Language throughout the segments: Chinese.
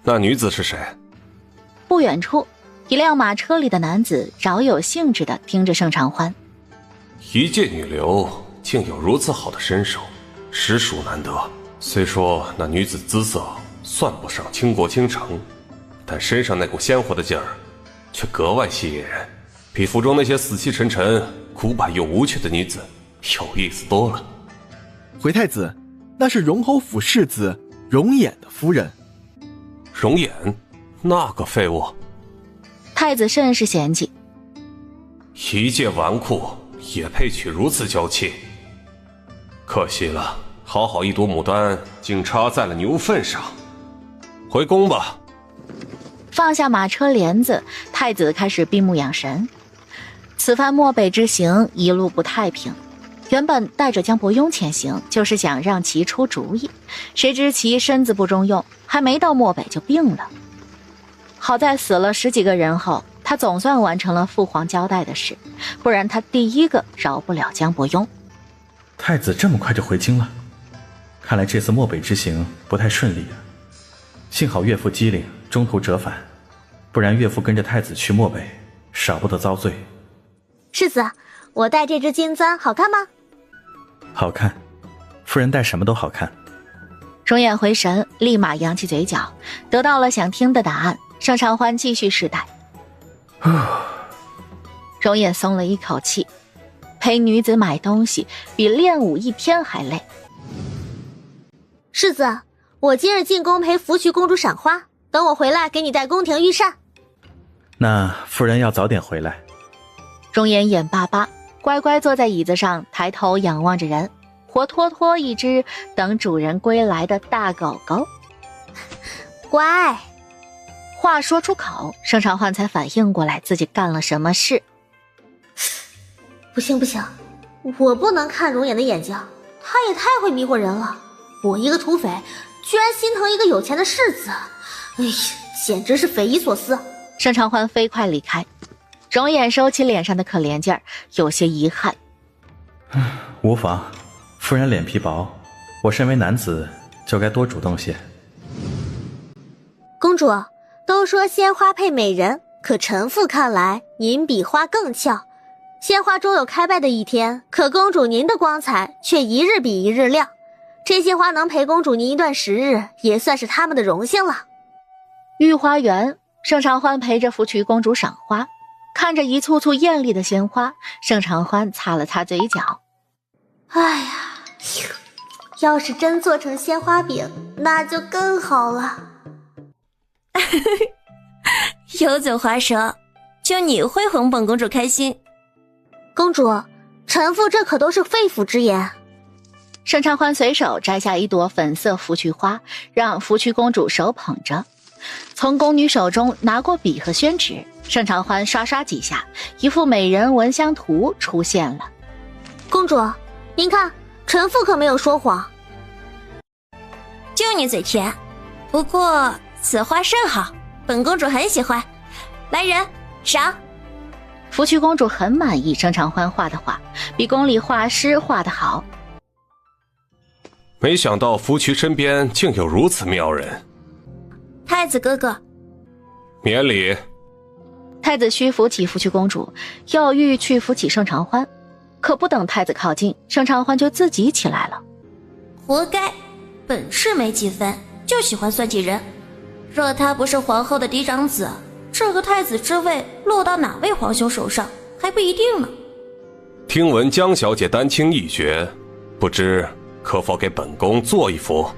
那女子是谁？不远处，一辆马车里的男子饶有兴致地听着盛长欢。一介女流竟有如此好的身手，实属难得。虽说那女子姿色算不上倾国倾城，但身上那股鲜活的劲儿却格外吸引人，比府中那些死气沉沉、古板又无趣的女子有意思多了。回太子，那是荣侯府世子容衍的夫人。容衍，那个废物。太子甚是嫌弃，一介纨绔也配娶如此娇妻？可惜了，好好一朵牡丹竟插在了牛粪上。回宫吧。放下马车帘子，太子开始闭目养神。此番漠北之行一路不太平，原本带着江伯庸前行，就是想让其出主意，谁知其身子不中用，还没到漠北就病了。好在死了10几个人后，他总算完成了父皇交代的事，不然他第一个饶不了江伯庸。太子这么快就回京了，看来这次漠北之行不太顺利啊。幸好岳父机灵，中途折返，不然岳父跟着太子去漠北，少不得遭罪。世子，我戴这只金簪好看吗？好看，夫人戴什么都好看。容衍回神，立马扬起嘴角，得到了想听的答案。盛长欢继续试戴。容衍松了一口气，陪女子买东西比练武1天还累。世子，我今日进宫陪芙蕖公主赏花，等我回来给你带宫廷御膳。那夫人要早点回来。容颜眼巴巴，乖乖坐在椅子上，抬头仰望着人，活脱脱一只等主人归来的大狗狗。乖。话说出口，盛长欢才反应过来自己干了什么事。不行不行，我不能看容颜的眼睛，他也太会迷惑人了。我一个土匪居然心疼一个有钱的世子，哎呀，简直是匪夷所思。盛长欢飞快离开，容颜收起脸上的可怜劲儿，有些遗憾。无妨，夫人脸皮薄，我身为男子就该多主动些。公主，都说鲜花配美人，可臣妇看来您比花更俏。鲜花终有开败的一天，可公主您的光彩却一日比一日亮。这些花能陪公主您一段时日，也算是他们的荣幸了。御花园，盛长欢陪着芙蕖公主赏花，看着一簇簇艳丽的鲜花，盛长欢擦了擦嘴角。哎呀，要是真做成鲜花饼，那就更好了。有嘴滑舌，就你会哄本公主开心。公主，臣妇这可都是肺腑之言。盛长欢随手摘下一朵粉色芙蕖花，让芙蕖公主手捧着，从宫女手中拿过笔和宣纸，盛长欢刷刷几下，一幅美人蚊香图出现了。公主，您看，臣妇可没有说谎。就你嘴甜，不过此花甚好，本公主很喜欢。来人，赏。芙蕖公主很满意盛长欢画的画，比宫里画师画得好。没想到芙蕖身边竟有如此妙人。太子哥哥，免礼。太子虚扶起芙蕖公主，又欲去扶起盛长欢，可不等太子靠近，盛长欢就自己起来了。活该，本事没几分，就喜欢算计人。若他不是皇后的嫡长子，这个太子之位落到哪位皇兄手上还不一定呢。听闻江小姐丹青一绝，不知可否给本宫做一幅？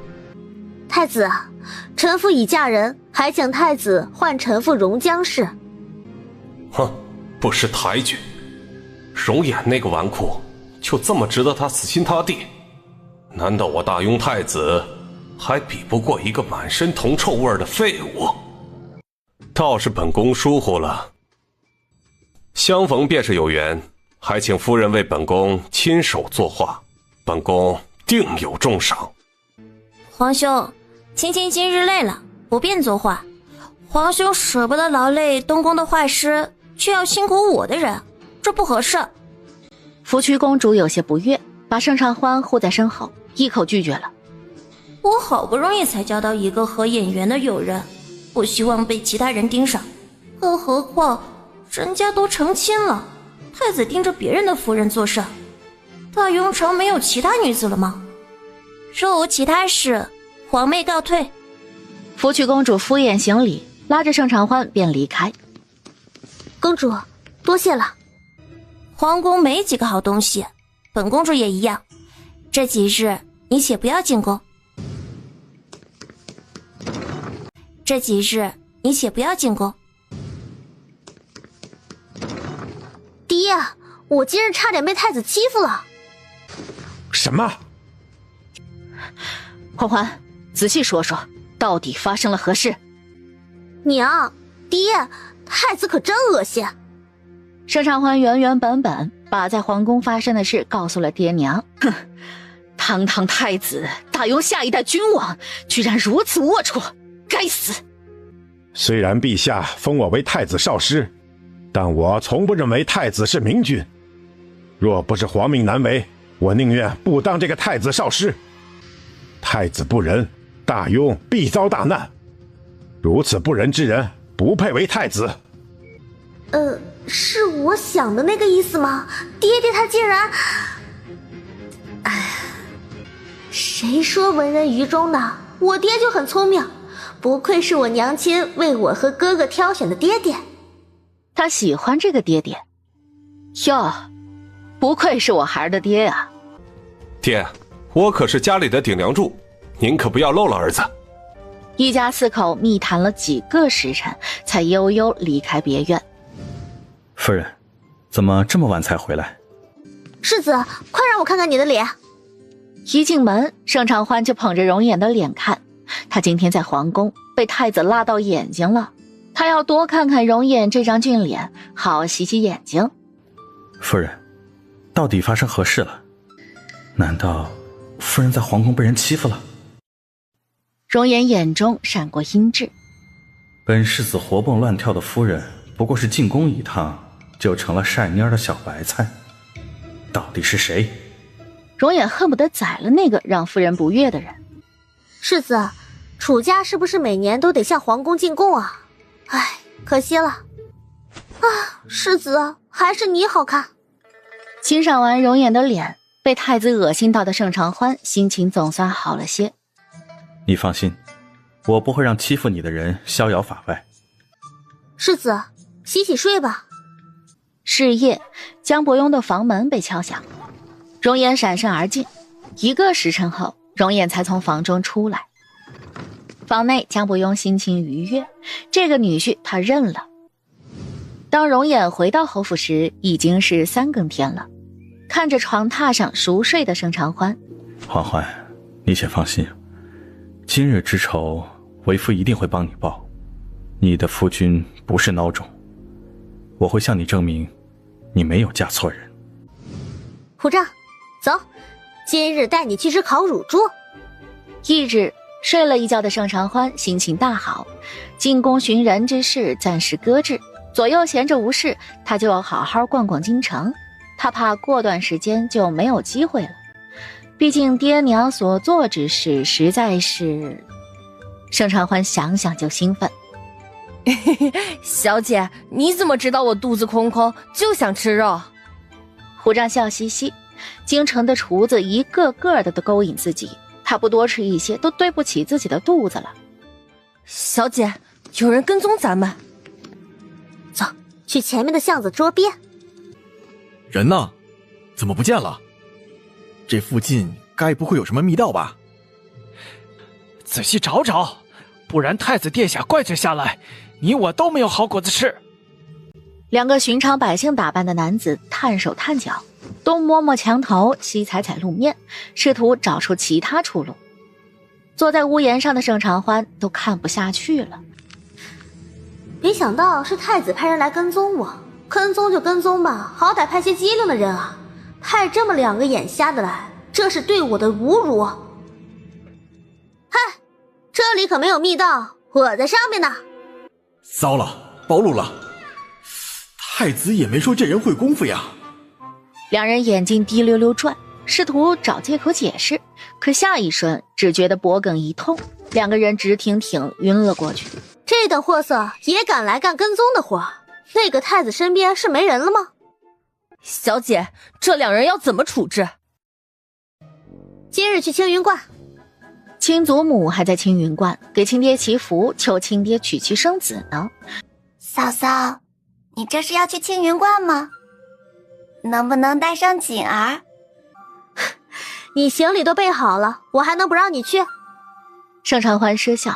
太子，臣妇已嫁人，还请太子换臣妇容江氏。哼，不识抬举。容衍那个纨绔，就这么值得他死心塌地？难道我大雍太子还比不过一个满身铜臭味的废物？倒是本宫疏忽了。相逢便是有缘，还请夫人为本宫亲手作画，本宫定有重赏。皇兄，卿卿今日累了，不便作画。皇兄舍不得劳累东宫的画师，却要辛苦我的人，这不合适。芙蕖公主有些不悦，把盛长欢护在身后，一口拒绝了。我好不容易才交到一个合眼缘的友人，不希望被其他人盯上。更何况人家都成亲了，太子盯着别人的夫人做甚？大雍城没有其他女子了吗？若无其他事，皇妹告退。福曲公主敷衍行礼，拉着盛长欢便离开。公主，多谢了。皇宫没几个好东西，本公主也一样。这几日你且不要进宫。这几日你且不要进宫。爹，我今日差点被太子欺负了。什么？欢欢，仔细说说，到底发生了何事？娘，爹，太子可真恶心。盛长欢原原本本把在皇宫发生的事告诉了爹娘。哼，堂堂太子，大雍下一代君王，居然如此龌龊，该死！虽然陛下封我为太子少师，但我从不认为太子是明君。若不是皇命难违，我宁愿不当这个太子少师。太子不仁，大雍必遭大难。如此不仁之人，不配为太子。是我想的那个意思吗？爹他竟然……哎，谁说文人愚忠呢？我爹就很聪明，不愧是我娘亲为我和哥哥挑选的爹爹。他喜欢这个爹爹。哟，不愧是我孩儿的爹啊。爹，我可是家里的顶梁柱，您可不要漏了儿子。一家四口密谈了几个时辰，才悠悠离开别院。夫人，怎么这么晚才回来？世子，快让我看看你的脸。一进门，盛长欢就捧着容颜的脸看。他今天在皇宫被太子辣到眼睛了，他要多看看容颜这张俊脸，好洗洗眼睛。夫人，到底发生何事了？难道夫人在皇宫被人欺负了？容颜眼中闪过阴鸷。本世子活蹦乱跳的夫人，不过是进宫一趟就成了晒蔫的小白菜，到底是谁？容颜恨不得宰了那个让夫人不悦的人。世子，楚家是不是每年都得向皇宫进贡啊？唉，可惜了。啊，世子，还是你好看。欣赏完容颜的脸，被太子恶心到的盛长欢心情总算好了些。你放心，我不会让欺负你的人逍遥法外。世子，洗洗睡吧。是夜，江伯庸的房门被敲响，容颜闪身而进。一个时辰后，容颜才从房中出来。房内，江伯庸心情愉悦，这个女婿他认了。当容颜回到侯府时，已经是3更天了。看着床榻上熟睡的盛长欢，欢欢，你且放心，今日之仇，为父一定会帮你报。你的夫君不是孬种，我会向你证明，你没有嫁错人。虎杖，走，今日带你去吃烤乳猪。翌日睡了一觉的盛长欢心情大好，进宫寻人之事暂时搁置，左右闲着无事，他就要好好逛逛京城。他怕过段时间就没有机会了，毕竟爹娘所做之事实在是……盛长欢想想就兴奋。小姐，你怎么知道我肚子空空就想吃肉？虎杖笑嘻嘻，京城的厨子一个个的都勾引自己，他不多吃一些都对不起自己的肚子了。小姐，有人跟踪咱们。走，去前面的巷子桌边。人呢？怎么不见了？这附近该不会有什么密道吧？仔细找找，不然太子殿下怪罪下来，你我都没有好果子吃。2个寻常百姓打扮的男子探手探脚，东摸摸墙头，西踩踩路面，试图找出其他出路。坐在屋檐上的盛长欢都看不下去了。没想到是太子派人来跟踪我，跟踪就跟踪吧，好歹派些机灵的人啊！派这么2个眼瞎的来，这是对我的侮辱。嗨，这里可没有密道，我在上面呢。糟了，暴露了！太子也没说这人会功夫呀。2人眼睛滴溜溜转，试图找借口解释，可下一瞬只觉得脖梗一痛，2个人直挺挺晕了过去。这等货色也敢来干跟踪的活，那个太子身边是没人了吗？小姐，这两人要怎么处置？今日去青云观。亲祖母还在青云观给亲爹祈福，求亲爹娶妻生子呢。嫂嫂，你这是要去青云观吗？能不能带上锦儿？你行李都备好了，我还能不让你去？盛长欢失笑，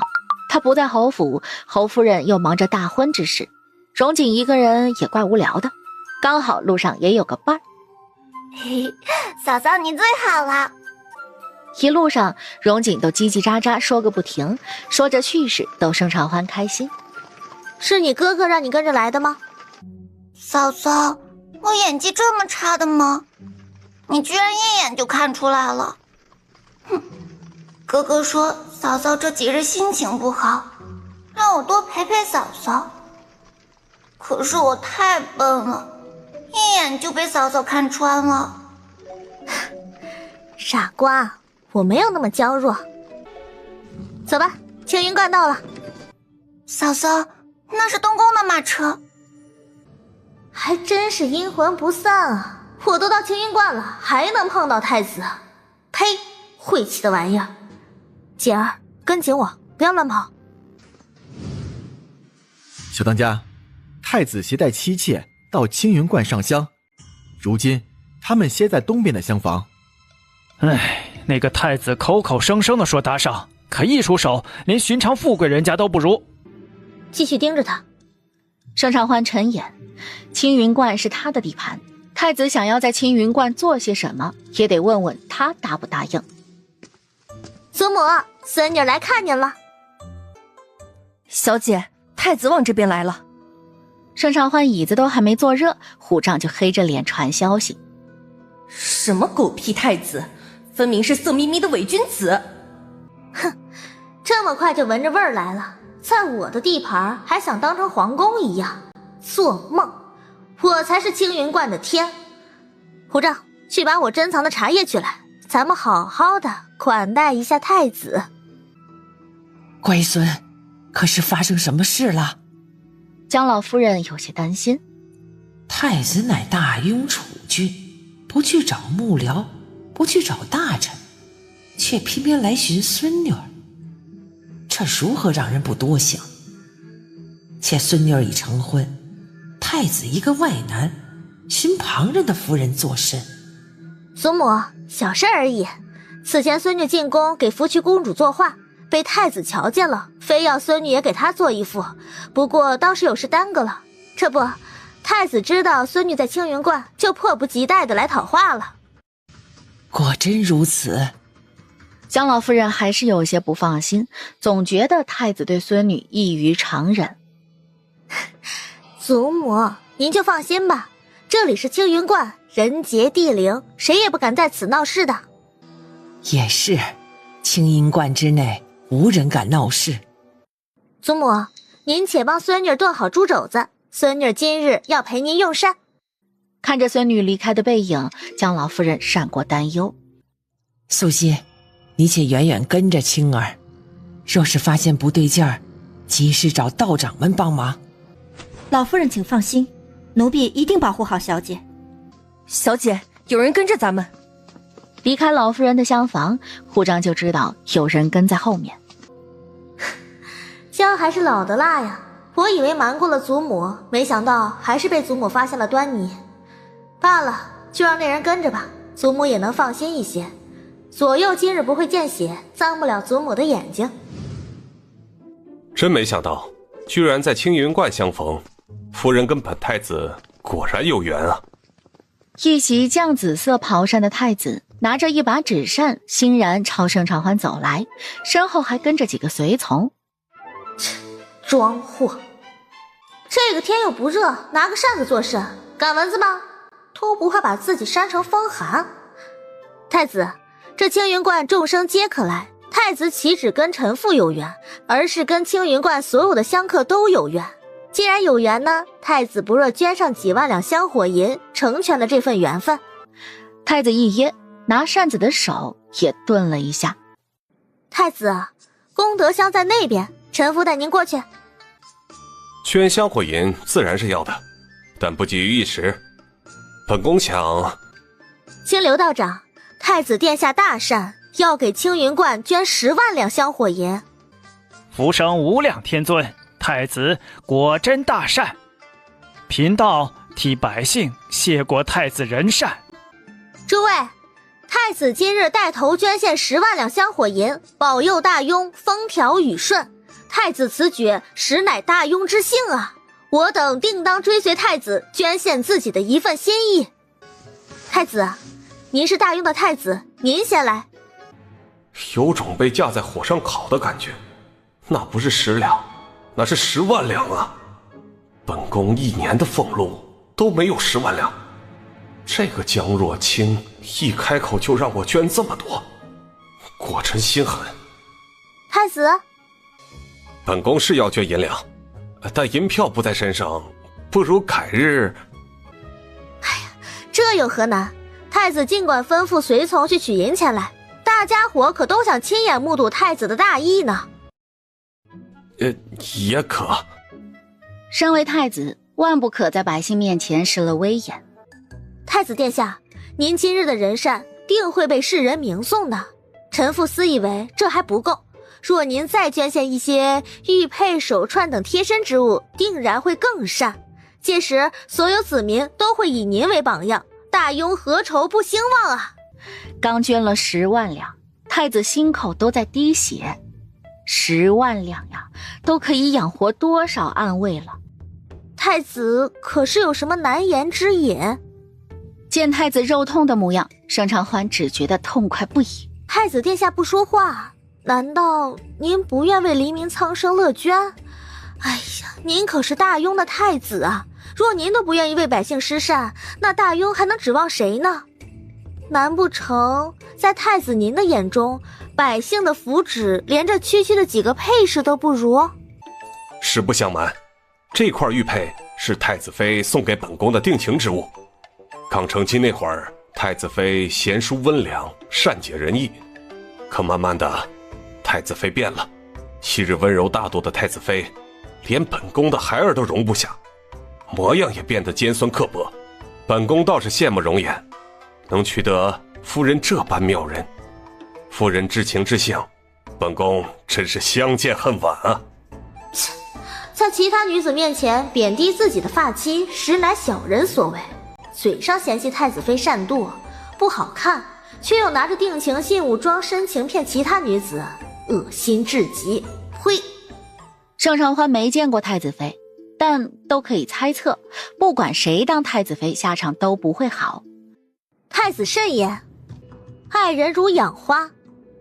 他不在侯府，侯夫人又忙着大婚之事，荣锦一个人也怪无聊的，刚好路上也有个伴儿。嘿，嫂嫂你最好了。一路上荣锦都叽叽喳喳说个不停，说着趣事逗盛长欢开心。是你哥哥让你跟着来的吗？嫂嫂，我演技这么差的吗？你居然一眼就看出来了。哼，哥哥说嫂嫂这几日心情不好，让我多陪陪嫂嫂。可是我太笨了，一眼就被嫂嫂看穿了。傻瓜，我没有那么娇弱。走吧，青云观到了。嫂嫂，那是东宫的马车。还真是阴魂不散啊！我都到青云观了，还能碰到太子？呸！晦气的玩意儿！锦儿，跟紧我，不要乱跑。小当家，太子携带妻妾到青云观上香，如今他们歇在东边的厢房。唉，那个太子口口声声的说搭上，可一出手，连寻常富贵人家都不如。继续盯着他。盛长欢沉眼，青云观是他的地盘，太子想要在青云观做些什么，也得问问他答不答应。祖母，孙女来看您了。小姐，太子往这边来了。盛长欢椅子都还没坐热，虎杖就黑着脸传消息。什么狗屁太子，分明是色眯眯的伪君子。哼，这么快就闻着味儿来了，在我的地盘还想当成皇宫一样，做梦！我才是青云观的天。虎杖，去把我珍藏的茶叶取来，咱们好好的款待一下太子。乖孙，可是发生什么事了？江老夫人有些担心。太子乃大庸储君，不去找幕僚，不去找大臣，却偏偏来寻孙女儿，这如何让人不多想？且孙女儿已成婚，太子一个外男，寻旁人的夫人作甚？祖母，小事而已。此前孙女进宫给福衢公主作画，被太子瞧见了，非要孙女也给他做一幅。不过当时有事耽搁了。这不，太子知道孙女在青云观，就迫不及待的来讨画了。果真如此？江老夫人还是有些不放心，总觉得太子对孙女异于常人。祖母，您就放心吧，这里是青云观，人杰地灵，谁也不敢在此闹事的。也是，青云观之内无人敢闹事。祖母，您且帮孙女炖好猪肘子，孙女今日要陪您用膳。看着孙女离开的背影，江老夫人闪过担忧。素心，你且远远跟着青儿，若是发现不对劲儿，及时找道长们帮忙。老夫人请放心，奴婢一定保护好小姐。小姐，有人跟着咱们。离开老夫人的厢房，虎杖就知道有人跟在后面。姜还是老的辣呀，我以为瞒过了祖母，没想到还是被祖母发现了端倪。罢了，就让那人跟着吧，祖母也能放心一些。左右今日不会见血，脏不了祖母的眼睛。真没想到，居然在青云观相逢，夫人跟本太子果然有缘啊！一袭绛紫色袍衫的太子拿着一把纸扇，欣然朝盛长欢走来，身后还跟着几个随从。装货！这个天又不热，拿个扇子做甚？赶蚊子吗？都不怕把自己扇成风寒。太子，这青云观众生皆可来，太子岂止跟臣妇有缘，而是跟青云观所有的香客都有缘。既然有缘呢，太子不若捐上几万两香火银，成全了这份缘分。太子一噎，拿扇子的手也顿了一下。太子，功德箱在那边，臣妇带您过去。捐香火银自然是要的，但不急于一时。本宫想……青刘道长，太子殿下大善，要给青云观捐10万两香火银。福生无量天尊，太子果真大善。贫道替百姓谢过太子仁善。诸位，太子今日带头捐献10万两香火银，保佑大雍风调雨顺。太子此举实乃大雍之幸啊！我等定当追随太子，捐献自己的一份心意。太子，您是大雍的太子，您先来。有种被架在火上烤的感觉，那不是10两，那是10万两啊！本宫1年的俸禄都没有10万两，这个江若清一开口就让我捐这么多，果真心狠。太子，本宫是要捐银两，但银票不在身上，不如改日。哎呀，这有何难？太子尽管吩咐随从去取银钱来，大家伙可都想亲眼目睹太子的大义呢。也可。身为太子，万不可在百姓面前失了威严。太子殿下，您今日的仁善定会被世人明颂的。臣妇私以为这还不够，若您再捐献一些玉佩、手串等贴身之物，定然会更善。届时所有子民都会以您为榜样，大雍何愁不兴旺啊！刚捐了10万两，太子心口都在滴血。10万两呀，都可以养活多少暗卫了。太子可是有什么难言之隐？见太子肉痛的模样，盛长欢只觉得痛快不已。太子殿下不说话，难道您不愿为黎民苍生乐捐？哎呀，您可是大雍的太子啊！若您都不愿意为百姓施善，那大雍还能指望谁呢？难不成在太子您的眼中，百姓的福祉连这区区的几个配饰都不如？实不相瞒，这块玉佩是太子妃送给本宫的定情之物。刚成亲那会儿，太子妃贤淑温良，善解人意。可慢慢的，太子妃变了，昔日温柔大度的太子妃，连本宫的孩儿都容不下，模样也变得尖酸刻薄。本宫倒是羡慕容颜，能娶得夫人这般妙人。夫人知情知性，本宫真是相见恨晚啊！在其他女子面前贬低自己的发妻，实乃小人所为。嘴上嫌弃太子妃善妒不好看，却又拿着定情信物装深情骗其他女子，恶心至极。呸！盛长欢没见过太子妃，但都可以猜测，不管谁当太子妃，下场都不会好。太子慎言，爱人如养花，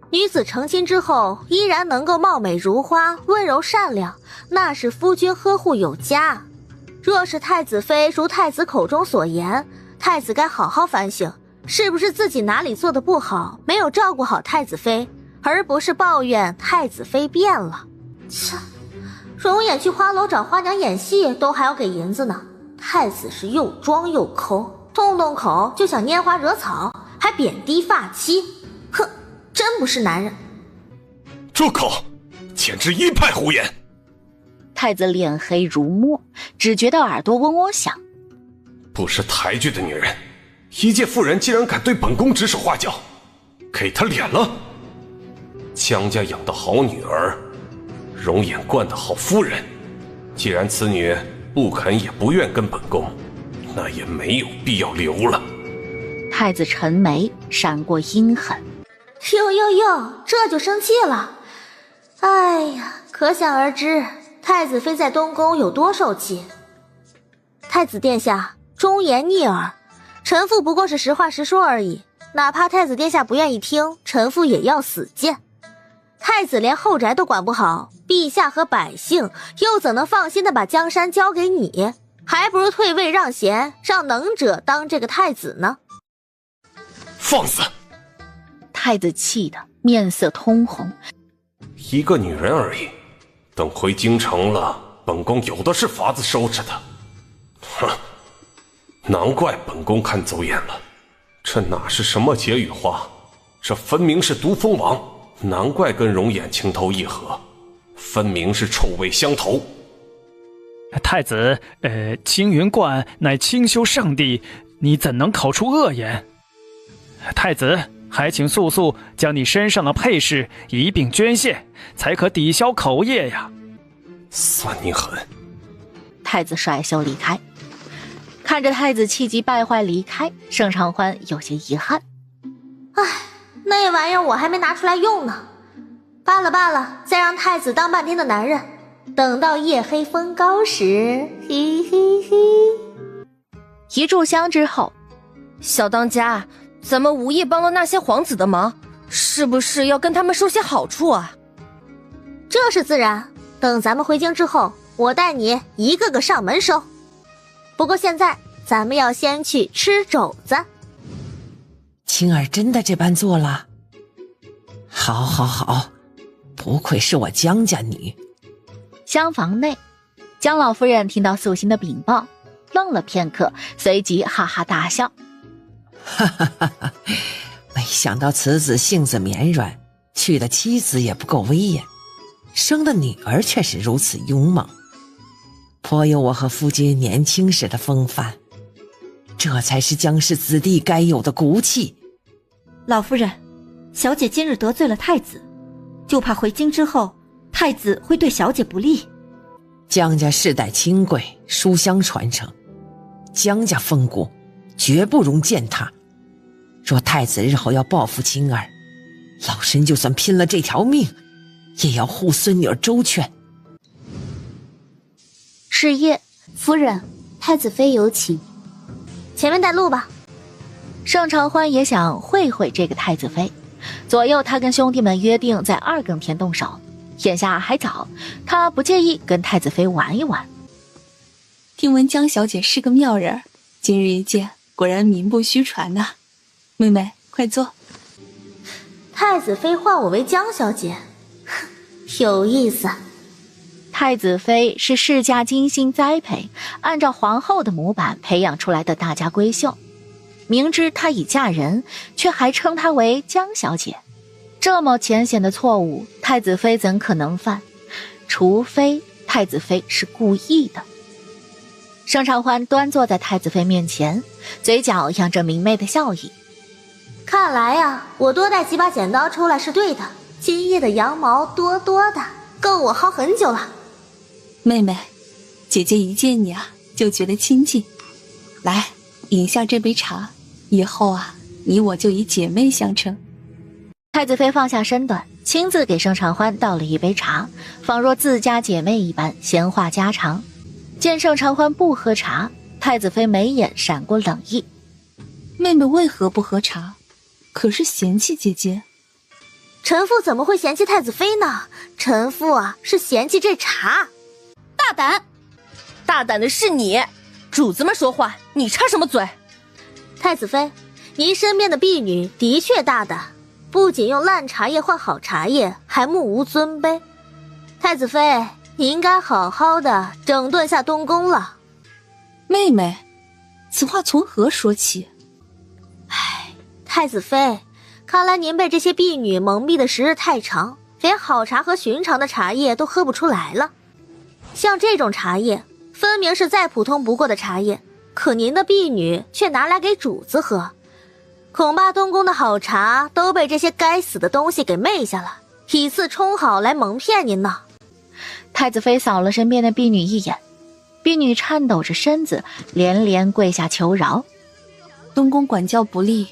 女子成亲之后依然能够貌美如花，温柔善良，那是夫君呵护有加。若是太子妃如太子口中所言，太子该好好反省，是不是自己哪里做的不好，没有照顾好太子妃，而不是抱怨太子妃变了。切，容颜去花楼找花娘演戏都还要给银子呢，太子是又装又抠，动动口就想拈花惹草，还贬低发妻，哼，真不是男人。住口，简直一派胡言。太子脸黑如墨，只觉得耳朵嗡嗡响。不识抬举的女人，一介妇人竟然敢对本宫指手画脚，给她脸了。江家养的好女儿，容颜惯的好夫人，既然此女不肯也不愿跟本宫，那也没有必要留了。太子沉眉，闪过阴狠。哟，这就生气了。哎呀，可想而知太子妃在东宫有多受气。太子殿下忠言逆耳，臣妇不过是实话实说而已，哪怕太子殿下不愿意听，臣妇也要死谏。太子连后宅都管不好，陛下和百姓又怎能放心的把江山交给你？还不如退位让贤，让能者当这个太子呢。放肆！太子气得面色通红。一个女人而已，等回京城了，本宫有的是法子收拾她。哼，难怪本宫看走眼了，这哪是什么解语花，这分明是毒蜂王，难怪跟容颜情投意合，分明是臭味相投。太子，青云观乃清修圣地，你怎能口出恶言？太子，还请速速将你身上的配饰一并捐献，才可抵消口业呀。算你狠！太子甩袖离开。看着太子气急败坏离开，盛长欢有些遗憾。唉，那玩意儿我还没拿出来用呢。罢了罢了，再让太子当半天的男人，等到夜黑风高时，嘿嘿嘿。一炷香之后，小当家，咱们无意帮了那些皇子的忙，是不是要跟他们收些好处啊？这是自然，等咱们回京之后，我带你一个个上门收。不过现在咱们要先去吃肘子。青儿真的这般做了？好好好，不愧是我江家女。厢房内，江老夫人听到素心的禀报，愣了片刻，随即哈哈大笑。哈哈哈哈！没想到此子性子绵软，娶的妻子也不够威严，生的女儿却是如此勇猛，颇有我和夫君年轻时的风范。这才是江氏子弟该有的骨气。老夫人，小姐今日得罪了太子，就怕回京之后太子会对小姐不利。江家世代清贵，书香传承，江家风骨绝不容践踏。若太子日后要报复青儿，老身就算拼了这条命，也要护孙女儿周全。是夜，夫人，太子妃有请，前面带路吧。盛长欢也想会会这个太子妃，左右他跟兄弟们约定在2更天动手，眼下还早，他不介意跟太子妃玩一玩。听闻江小姐是个妙人，今日一见，果然名不虚传呐。妹妹，快坐。太子妃唤我为江小姐，有意思。太子妃是世家精心栽培，按照皇后的模板培养出来的大家闺秀，明知她已嫁人，却还称她为江小姐，这么浅显的错误，太子妃怎可能犯？除非太子妃是故意的。盛长欢端坐在太子妃面前，嘴角扬着明媚的笑意。看来呀，我多带几把剪刀出来是对的，今夜的羊毛多多的，够我薅很久了。妹妹，姐姐一见你啊，就觉得亲近。来，饮下这杯茶，以后啊，你我就以姐妹相称。太子妃放下身段，亲自给盛长欢倒了一杯茶，仿若自家姐妹一般闲话家常。见盛长欢不喝茶，太子妃眉眼闪过冷意。妹妹为何不喝茶？可是嫌弃姐姐？臣妇怎么会嫌弃太子妃呢？臣妇啊，是嫌弃这茶。大胆！大胆的是你，主子们说话，你插什么嘴？太子妃，您身边的婢女的确大胆，不仅用烂茶叶换好茶叶，还目无尊卑。太子妃，你应该好好的整顿下东宫了。妹妹，此话从何说起？唉，太子妃，看来您被这些婢女蒙蔽的时日太长，连好茶和寻常的茶叶都喝不出来了。像这种茶叶，分明是再普通不过的茶叶，可您的婢女却拿来给主子喝，恐怕东宫的好茶都被这些该死的东西给昧下了，以次充好来蒙骗您呢。太子妃扫了身边的婢女一眼，婢女颤抖着身子，连连跪下求饶。东宫管教不力，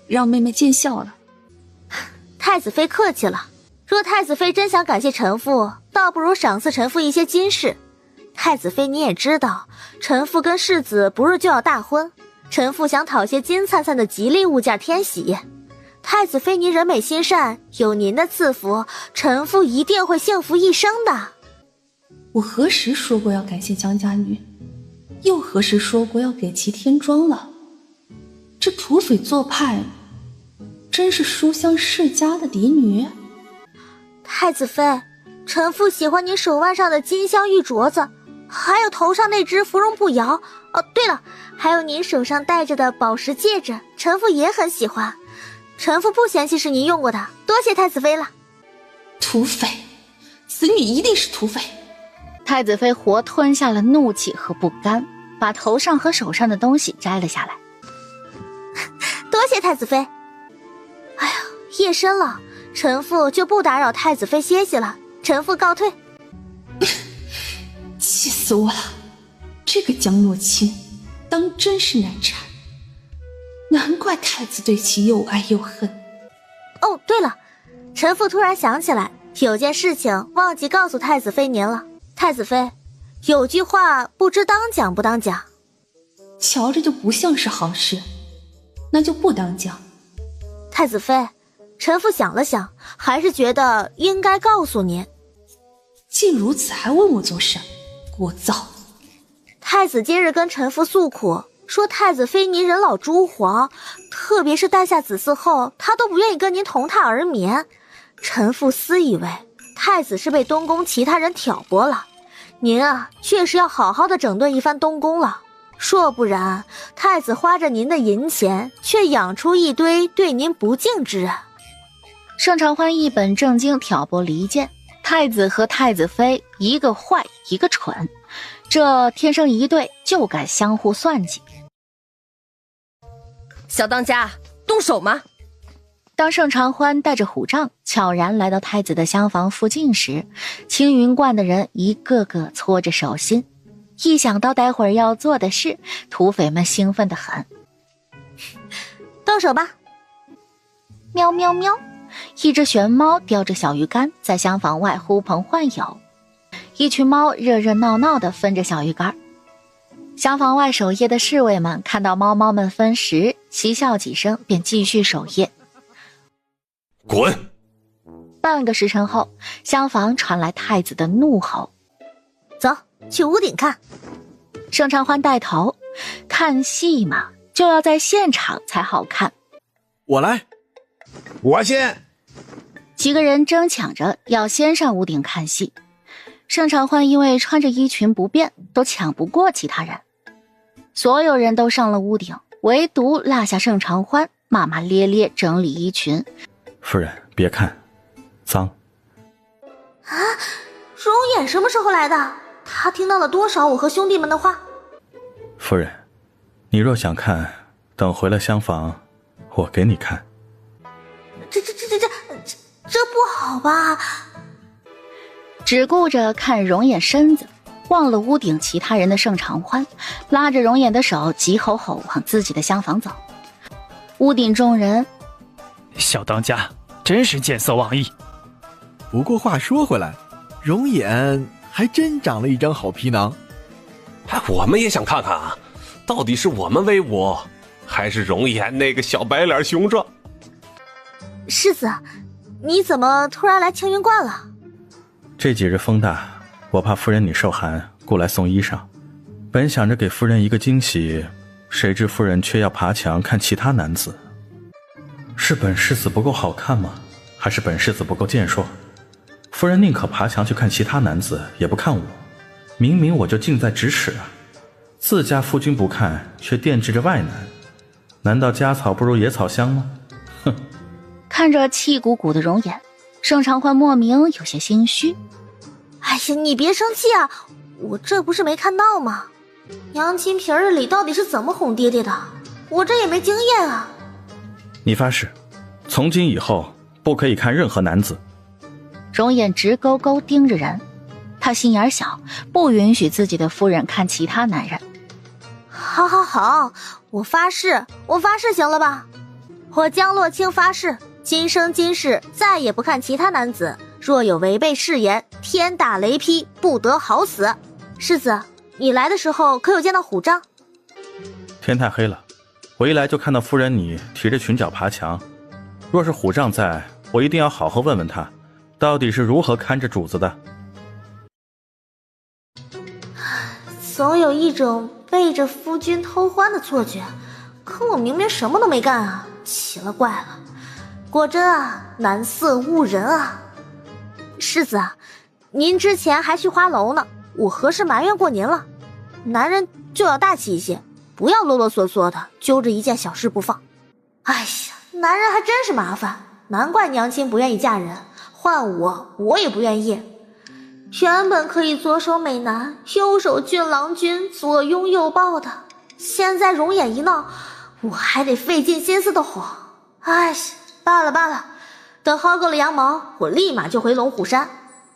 让妹妹见笑了。太子妃客气了，若太子妃真想感谢臣妇，倒不如赏赐臣妇一些金饰。太子妃你也知道，臣妇跟世子不日就要大婚，臣妇想讨些金灿灿的吉利物件添喜。太子妃您人美心善，有您的赐福，臣妇一定会幸福一生的。我何时说过要感谢江家女？又何时说过要给其添妆了？这土匪做派，真是书香世家的嫡女？太子妃，臣妇喜欢您手腕上的金镶玉镯子，还有头上那只芙蓉步摇。哦，对了，还有您手上戴着的宝石戒指，臣妇也很喜欢。臣妇不嫌弃是您用过的，多谢太子妃了。土匪，此女一定是土匪。太子妃活吞下了怒气和不甘，把头上和手上的东西摘了下来。多谢太子妃。哎呀，夜深了，臣妇就不打扰太子妃歇息了，臣妇告退。气死我了！这个江若清当真是难缠，难怪太子对其又爱又恨。哦，对了，臣妇突然想起来，有件事情忘记告诉太子妃您了。太子妃，有句话不知当讲不当讲。瞧着就不像是好事，那就不当讲。太子妃，臣妇想了想，还是觉得应该告诉您。既如此还问我做甚？聒噪！太子今日跟臣妇诉苦，说太子妃您人老珠黄，特别是诞下子嗣后，他都不愿意跟您同榻而眠。臣妇私以为太子是被东宫其他人挑拨了，您啊，确实要好好的整顿一番东宫了。若不然，太子花着您的银钱，却养出一堆对您不敬之人。盛长欢一本正经挑拨离间，太子和太子妃一个坏一个蠢，这天生一对就该相互算计。小当家，动手吗？当盛长欢带着虎杖悄然来到太子的厢房附近时，青云观的人一个个搓着手心，一想到待会儿要做的事，土匪们兴奋得很。动手吧！喵喵喵，一只玄猫叼着小鱼干在厢房外呼朋唤友，一群猫热热闹闹地分着小鱼干。厢房外守夜的侍卫们看到猫猫们分食，嬉笑几声便继续守夜。滚！半个时辰后，厢房传来太子的怒吼：走，去屋顶看。盛长欢带头，看戏嘛，就要在现场才好看。我来，我先。几个人争抢着要先上屋顶看戏。盛长欢因为穿着衣裙不便，都抢不过其他人。所有人都上了屋顶，唯独落下盛长欢，骂骂咧咧整理衣裙。夫人别看，脏。啊，容颜什么时候来的？他听到了多少我和兄弟们的话？夫人，你若想看，等回了厢房，我给你看。这不好吧？只顾着看容颜身子，忘了屋顶其他人的盛长欢，拉着容颜的手急吼吼往自己的厢房走。屋顶众人，小当家真是见色忘义。不过话说回来，容颜还真长了一张好皮囊。我们也想看看啊，到底是我们威武，还是容颜那个小白脸雄壮？世子，你怎么突然来青云观了？这几日风大，我怕夫人你受寒，故来送衣裳。本想着给夫人一个惊喜，谁知夫人却要爬墙看其他男子。是本世子不够好看吗？还是本世子不够健硕？夫人宁可爬墙去看其他男子，也不看我。明明我就近在咫尺啊！自家夫君不看，却惦记着外男，难道家草不如野草香吗？哼！看着气鼓鼓的容颜，盛长欢莫名有些心虚。哎呀，你别生气啊，我这不是没看到吗？娘亲平日里到底是怎么哄爹爹的？我这也没经验啊。你发誓，从今以后不可以看任何男子。容颜直勾勾盯着人，他心眼小，不允许自己的夫人看其他男人。好，我发誓行了吧？我江洛清发誓，今生今世再也不看其他男子，若有违背誓言，天打雷劈，不得好死。世子，你来的时候可有见到虎杖？天太黑了，我一来就看到夫人你提着裙角爬墙。若是虎杖在，我一定要好好问问他，到底是如何看着主子的。总有一种背着夫君偷欢的错觉，可我明明什么都没干啊！奇了怪了，果真啊，男色误人啊！世子，您之前还去花楼呢，我何时埋怨过您了？男人就要大气一些，不要啰啰嗦嗦的揪着一件小事不放。哎呀，男人还真是麻烦，难怪娘亲不愿意嫁人，换我也不愿意。原本可以左手美男，右手俊郎君，左拥右抱的，现在容颜一闹，我还得费尽心思的哄。哎，罢了罢了，等薅够了羊毛，我立马就回龙虎山。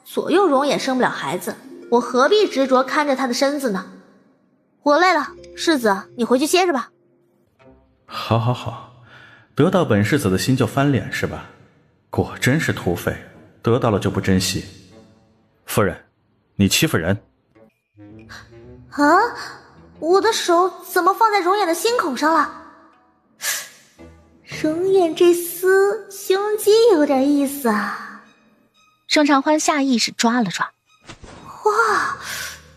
左右容颜生不了孩子，我何必执着看着他的身子呢？我累了，世子，你回去歇着吧。好好好，得到本世子的心就翻脸是吧？果真是土匪，得到了就不珍惜。夫人，你欺负人。啊，我的手怎么放在容颜的心口上了？容颜这厮胸肌有点意思啊。盛长欢下意识抓了抓，哇，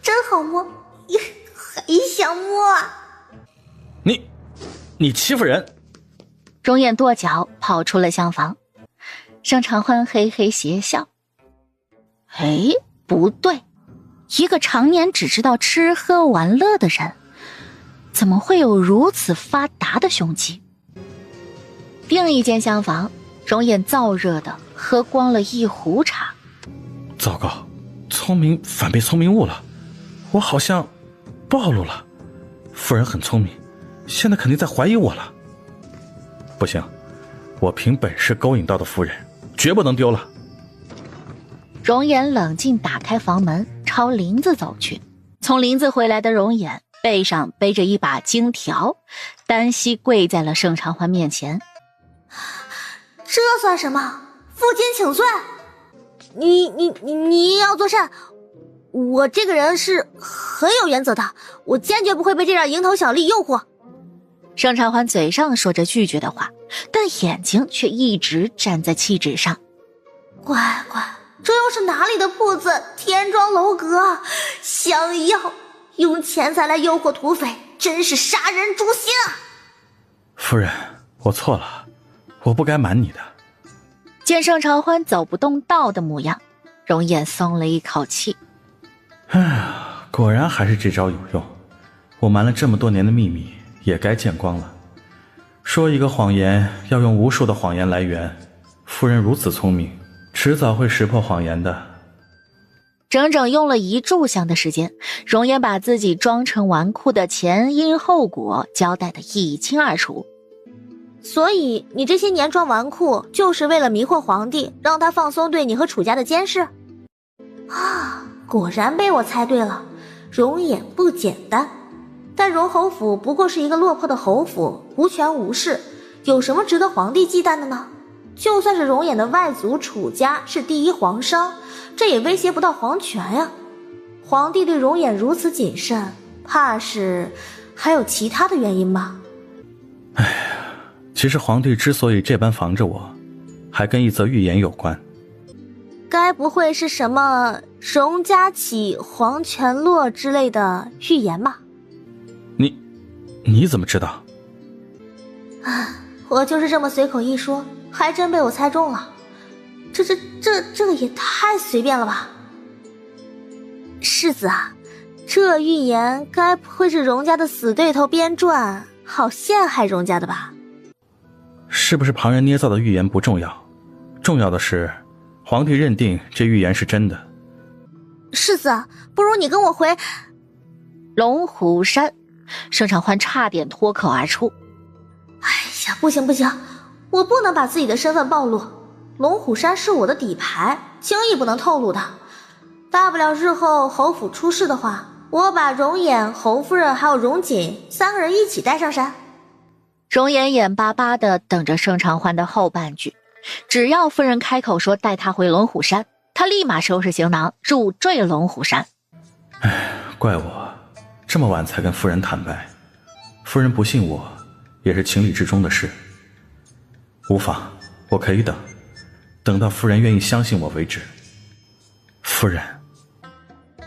真好摸，还想摸啊？你欺负人！容颜跺脚跑出了厢房。盛长欢嘿嘿邪笑，哎，不对，一个常年只知道吃喝玩乐的人，怎么会有如此发达的胸肌？另一间厢房，容颜燥热的喝光了一壶茶。糟糕，聪明反被聪明误了，我好像暴露了。夫人很聪明，现在肯定在怀疑我了。不行，我凭本事勾引到的夫人，绝不能丢了。容颜冷静打开房门，朝林子走去。从林子回来的容颜背上背着一把金条，单膝跪在了盛长欢面前。这算什么？负荆请罪？你要作甚？我这个人是很有原则的，我坚决不会被这点蝇头小利诱惑。盛长欢嘴上说着拒绝的话，但眼睛却一直站在气质上。乖乖，这又是哪里的铺子？天庄楼阁，想要用钱财来诱惑土匪，真是杀人诛心啊！夫人，我错了，我不该瞒你的。见盛长欢走不动道的模样，容颜松了一口气。果然还是这招有用，我瞒了这么多年的秘密也该见光了。说一个谎言要用无数的谎言来圆，夫人如此聪明，迟早会识破谎言的。整整用了1炷香的时间，容颜把自己装成纨绔的前因后果交代得一清二楚。所以你这些年装纨绔，就是为了迷惑皇帝，让他放松对你和楚家的监视？啊，果然被我猜对了，容颜不简单。但荣侯府不过是一个落魄的侯府，无权无势，有什么值得皇帝忌惮的呢？就算是容颜的外族楚家是第一皇商，这也威胁不到皇权呀。皇帝对容颜如此谨慎，怕是还有其他的原因吧？哎呀，其实皇帝之所以这般防着我，还跟一则预言有关。该不会是什么容家起皇权落之类的预言吧？你怎么知道？我就是这么随口一说，还真被我猜中了。这也太随便了吧！世子啊，这预言该不会是容家的死对头编撰，好陷害容家的吧？是不是旁人捏造的预言不重要，重要的是皇帝认定这预言是真的。世子，不如你跟我回龙虎山。盛长欢差点脱口而出。哎呀，不行，我不能把自己的身份暴露。龙虎山是我的底牌，轻易不能透露的。大不了日后侯府出事的话，我把容颜、侯夫人还有容锦3个人一起带上山。容颜眼巴巴地等着盛长欢的后半句，只要夫人开口说带他回龙虎山，他立马收拾行囊入赘龙虎山。哎，怪我这么晚才跟夫人坦白，夫人不信我也是情理之中的事。无妨，我可以等到夫人愿意相信我为止。夫人，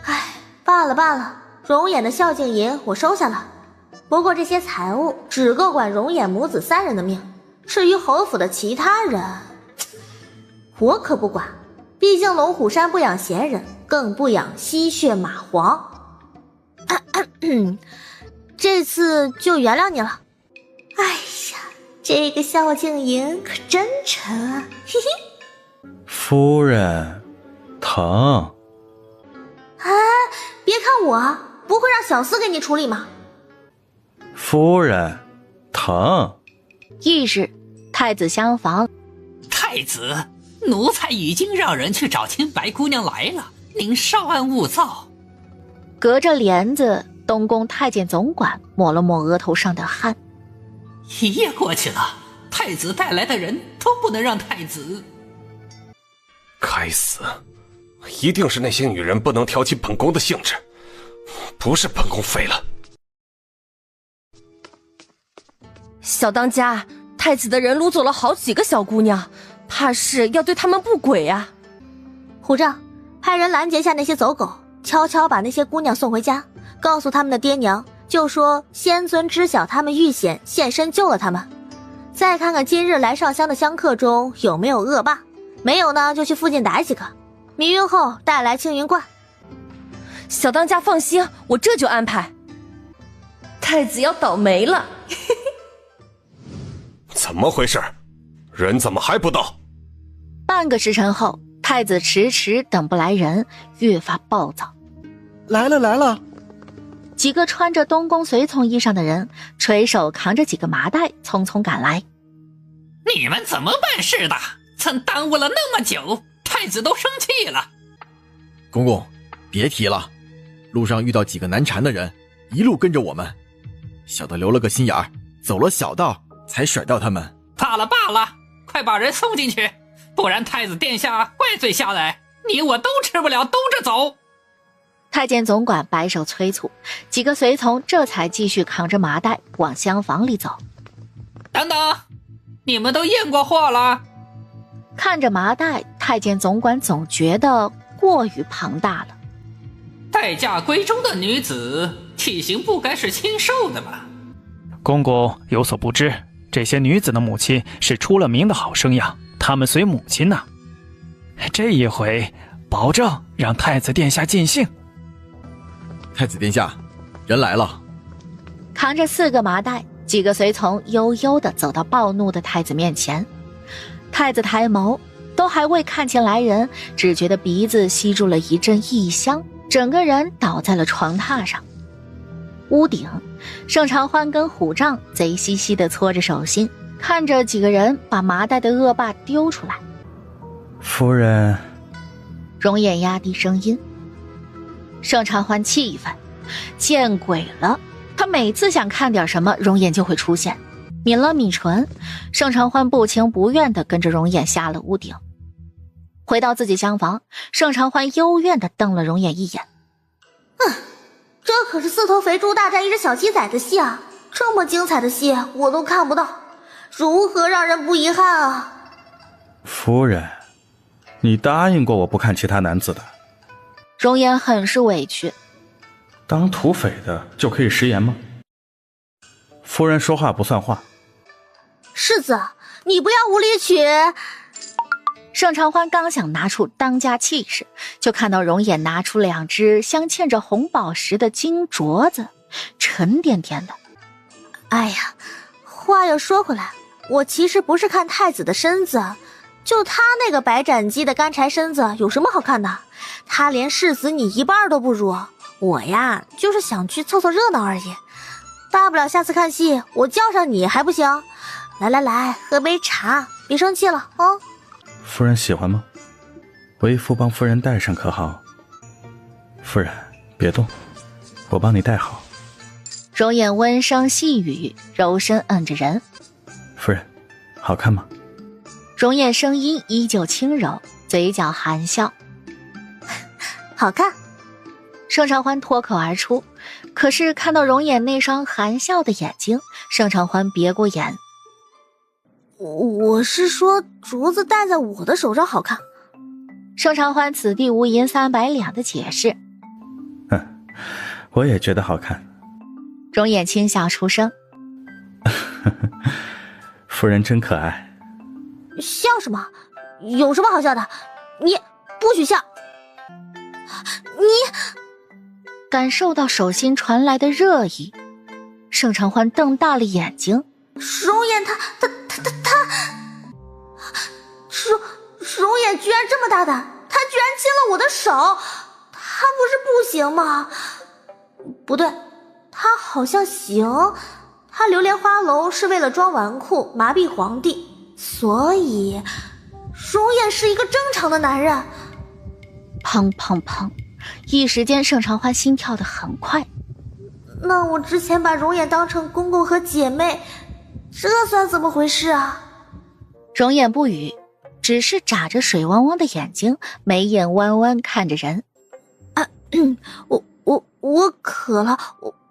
哎，罢了，容颜的孝敬银我收下了，不过这些财物只够管容颜母子3人的命，至于侯府的其他人，我可不管，毕竟龙虎山不养闲人，更不养吸血蚂蟥。这次就原谅你了。哎呀，这个孝敬银可真沉啊，嘿嘿。夫人，疼。哎，别看我，不会让小厮给你处理吗？夫人，疼。翌日，太子厢房，太子，奴才已经让人去找青白姑娘来了，您稍安勿躁。隔着帘子，东宫太监总管抹了抹额头上的汗。一夜过去了，太子带来的人都不能让太子。该死，一定是那些女人不能挑起本宫的兴致，不是本宫废了。小当家，太子的人掳走了好几个小姑娘，怕是要对他们不轨啊。虎杖，派人拦截下那些走狗，悄悄把那些姑娘送回家，告诉他们的爹娘，就说仙尊知晓他们遇险，现身救了他们。再看看今日来上香的香客中有没有恶霸，没有呢就去附近逮几个，迷晕后带来青云观。小当家放心，我这就安排。太子要倒霉了。怎么回事？人怎么还不到？半个时辰后，太子迟迟等不来人，越发暴躁。来了来了！几个穿着东宫随从衣裳的人，垂手扛着几个麻袋，匆匆赶来。你们怎么办事的？怎耽误了那么久？太子都生气了。公公，别提了，路上遇到几个难缠的人，一路跟着我们，小的留了个心眼儿，走了小道才甩掉他们。罢了罢了，快把人送进去，不然太子殿下怪罪下来，你我都吃不了兜着走。太监总管摆手催促，几个随从这才继续扛着麻袋往厢房里走。等等，你们都验过货了？看着麻袋，太监总管总觉得过于庞大了。待嫁闺中的女子，体型不该是清瘦的吧？公公有所不知，这些女子的母亲是出了名的好生养，她们随母亲呢。这一回，保证让太子殿下尽兴。太子殿下，人来了。扛着4个麻袋，几个随从悠悠地走到暴怒的太子面前。太子抬眸，都还未看清来人，只觉得鼻子吸住了一阵异香，整个人倒在了床榻上。屋顶，盛长欢跟虎杖贼兮兮地搓着手心，看着几个人把麻袋的恶霸丢出来。夫人，容颜压低声音。盛长欢气愤，见鬼了，他每次想看点什么，容颜就会出现。抿了抿唇，盛长欢不情不愿地跟着容颜下了屋顶。回到自己厢房，盛长欢幽怨地瞪了容颜一眼。这可是4头肥猪大战1只小鸡仔的戏啊，这么精彩的戏我都看不到，如何让人不遗憾啊？夫人，你答应过我不看其他男子的。容颜很是委屈。当土匪的就可以食言吗？夫人说话不算话。世子，你不要无理取。盛长欢刚想拿出当家气势，就看到容颜拿出2只镶嵌着红宝石的金镯子，沉甸甸的。哎呀，话又说回来，我其实不是看太子的身子，就他那个白斩鸡的干柴身子有什么好看的？他连世子你一半都不如，我呀就是想去凑凑热闹而已。大不了下次看戏我叫上你还不行？来来来，喝杯茶，别生气了啊。夫人喜欢吗？为夫帮夫人带上可好？夫人别动，我帮你带好。容颜温声细语，柔身摁着人。夫人好看吗？容颜声音依旧轻柔，嘴角含笑。好看。盛长欢脱口而出，可是看到容颜那双含笑的眼睛，盛长欢别过眼。我是说镯子戴在我的手上好看。盛长欢此地无银300两的解释。我也觉得好看。容颜轻笑出声。夫人真可爱。笑什么？有什么好笑的？你不许笑。你感受到手心传来的热意，盛长欢瞪大了眼睛。容颜他容颜居然这么大胆，他居然亲了我的手，不是不行吗？不对，他好像行。他流连花楼是为了装纨绔麻痹皇帝，所以容颜是一个正常的男人。砰砰砰，一时间盛长欢心跳得很快。那我之前把容颜当成公公和姐妹，这算怎么回事啊？容颜不语，只是眨着水汪汪的眼睛，眉眼弯弯看着人。我渴了，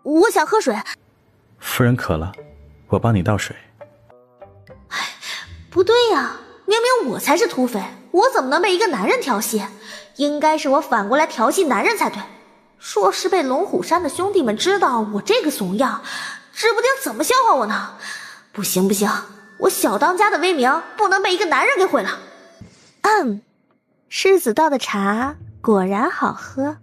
我想喝水。夫人渴了，我帮你倒水。不对呀，明明我才是土匪，我怎么能被一个男人调戏？应该是我反过来调戏男人才对。若是被龙虎山的兄弟们知道我这个怂样，指不定怎么笑话我呢。不行，我小当家的威名不能被一个男人给毁了。狮子倒的茶果然好喝。